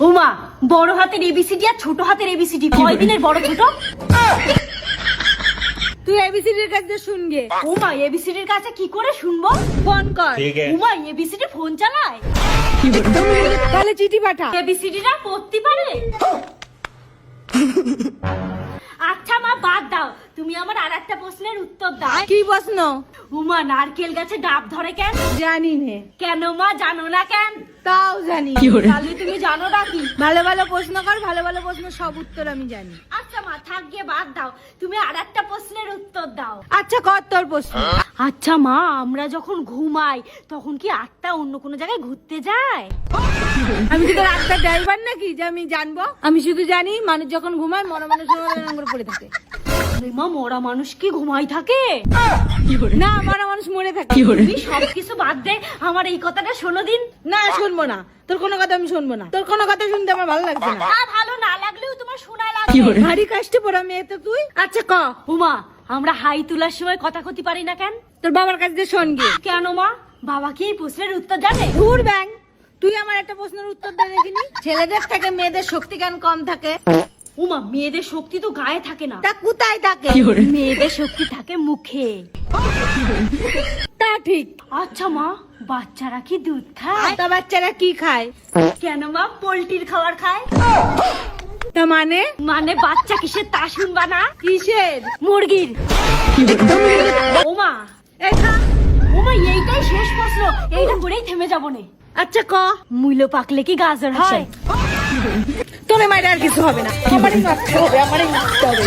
ওমা, বড় হাতের এবিসিডি আর ছোট হাতের এবিসিডি কয় দিনের বড় ছোট? তুই এবিসিডির কাছে শুনগে। ওমা, এবিসিডির কাছে কি করে শুনবো? ফোন কর। ওমা, এবিসিডি ফোন চালায়? তাহলে চিঠি পাঠা। এবিসিডিটা পড়তে পারে? আচ্ছা মা, বাদ দাও, তুমি আমার আর একটা প্রশ্নের উত্তর দাও। কি প্রশ্ন? উমা, নারকেল গাছে ডাব ধরে কেন? জানি নে। কেন মা, জানো না কেন? তাও জানি। তাহলে তুমি জানো না কি? ভালো ভালো প্রশ্ন কর, ভালো ভালো প্রশ্ন সব উত্তর আমি জানি। আচ্ছা মা, থাক গিয়ে বাদ দাও, তুমি আর একটা প্রশ্নের উত্তর দাও। আচ্ছা কর তোর প্রশ্ন। আচ্ছা মা, আমরা যখন ঘুমাই তখন কি আত্মা অন্য কোনো জায়গায় ঘুরতে যায়? আমি কি তোর আত্মার ড্রাইভার নাকি যে আমি জানবো? আমি শুধু জানি মানুষ যখন ঘুমায় মনে মনে করে পড়ে থাকে। আরে মা, মরা মানুষ কি ঘুমাই থাকে? না, মরা মানুষ মরে থাকে। তুমি সবকিছু বাদ দে, আমার এই কথাটা শোনো দিন। না, শুনবো না, তোর কোনো কথা আমি শুনবো না। তোর কোনো কথা শুনতে আমার ভালো লাগছে না। ভালো না লাগলেও তোমার শোনা লাগবে। ভারী কাষ্টে পড়া মেয়ে তো তুই। আচ্ছা ক। উমা, আমরা হাই তোলার সময় কথা কতি পারি না কেন? তোর বাবার কাছে দিয়ে শোন গিয়ে। কেন মা, বাবা কি এই প্রশ্নের উত্তর জানে? ধুর ব্যাং, তুই আমার একটা প্রশ্নের উত্তর দে দেখিনি। ছেলেদের থেকে মেয়েদের শক্তি কেন কম থাকে? উমা, মেয়েদের শক্তি তো গায়ে থাকে না, তা কোথায় থাকে? মেয়েদের শক্তি থাকে মুখে। তা ঠিক। আচ্ছা মা, বাচ্চারা কি দুধ খায়? তা বাচ্চারা কি খায়? কেন মা, পোল্ট্রির খাবার খায়? তা মানে? মানে বাচ্চা কিসের তা শুনবা না? কিসের? মুরগির। ওমা, এই খা। ওমা, এইটাই শেষ প্রশ্ন, এইটা করেই থেমে যাবো নে। আচ্ছা ক। মূলো পাকলে কি গাজর হয়? তোর মায়ের আর কিছু হবে না, আমারই মারতে হবে, আমারই মারতে হবে।